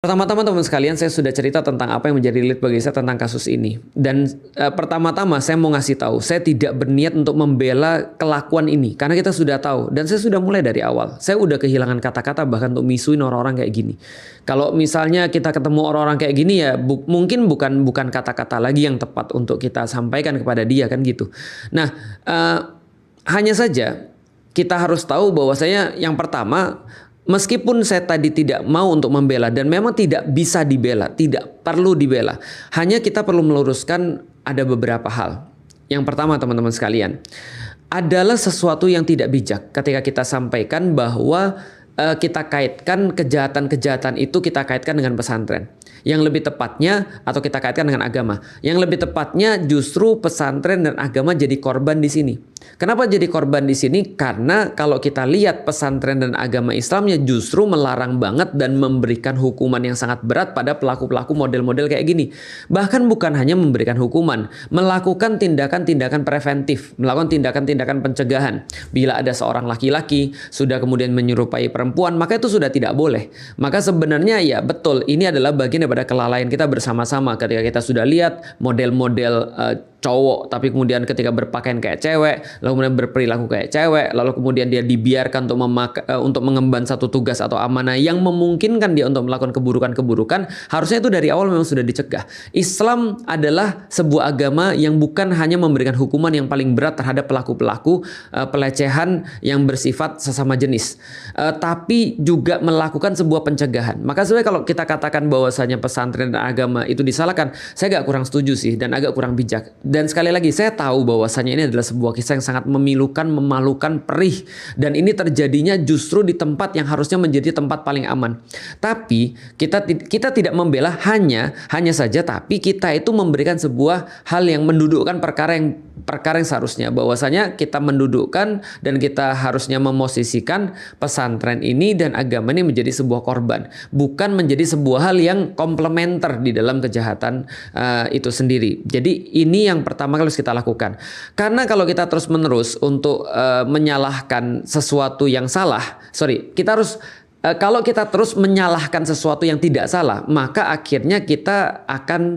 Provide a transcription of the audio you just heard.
Pertama-tama teman sekalian, saya sudah cerita tentang apa yang menjadi lead bagi saya tentang kasus ini. Dan pertama-tama saya mau ngasih tahu, saya tidak berniat untuk membela kelakuan ini. Karena kita sudah tahu, dan saya sudah mulai dari awal. Saya udah kehilangan kata-kata bahkan untuk misuin orang-orang kayak gini. Kalau misalnya kita ketemu orang-orang kayak gini ya, mungkin bukan kata-kata lagi yang tepat untuk kita sampaikan kepada dia kan gitu. Nah, hanya saja kita harus tahu bahwasanya yang pertama, meskipun saya tadi tidak mau untuk membela dan memang tidak bisa dibela, tidak perlu dibela. Hanya kita perlu meluruskan ada beberapa hal. Yang pertama teman-teman sekalian, adalah sesuatu yang tidak bijak ketika kita sampaikan bahwa kita kaitkan kejahatan-kejahatan itu kita kaitkan dengan pesantren. Yang lebih tepatnya atau kita kaitkan dengan agama. Yang lebih tepatnya justru pesantren dan agama jadi korban di sini. Kenapa jadi korban di sini? Karena kalau kita lihat pesantren dan agama Islamnya justru melarang banget dan memberikan hukuman yang sangat berat pada pelaku-pelaku model-model kayak gini. Bahkan bukan hanya memberikan hukuman, melakukan tindakan-tindakan preventif, melakukan tindakan-tindakan pencegahan. Bila ada seorang laki-laki sudah kemudian menyerupai perempuan, maka itu sudah tidak boleh. Maka sebenarnya ya betul, ini adalah bagian daripada kelalaian kita bersama-sama ketika kita sudah lihat model-model cowok tapi kemudian ketika berpakaian kayak cewek, lalu kemudian berperilaku kayak cewek, lalu kemudian dia dibiarkan untuk mengemban satu tugas atau amanah yang memungkinkan dia untuk melakukan keburukan-keburukan, harusnya itu dari awal memang sudah dicegah. Islam adalah sebuah agama yang bukan hanya memberikan hukuman yang paling berat terhadap pelaku-pelaku pelecehan yang bersifat sesama jenis, tapi juga melakukan sebuah pencegahan. Maka sebenarnya kalau kita katakan bahwasanya pesantren dan agama itu disalahkan, saya agak kurang setuju sih dan agak kurang bijak. Dan sekali lagi saya tahu bahwasanya ini adalah sebuah kisah yang sangat memilukan, memalukan, perih. Dan ini terjadinya justru di tempat yang harusnya menjadi tempat paling aman. Tapi kita tidak membela hanya saja, tapi kita itu memberikan sebuah hal yang mendudukkan perkara yang seharusnya. Bahwasanya kita mendudukkan dan kita harusnya memosisikan pesantren ini dan agama ini menjadi sebuah korban. Bukan menjadi sebuah hal yang komplementer di dalam kejahatan itu sendiri. Jadi ini yang pertama kali harus kita lakukan. Karena kalau kita terus-menerus untuk menyalahkan sesuatu yang salah, kalau kita terus menyalahkan sesuatu yang tidak salah, maka akhirnya kita akan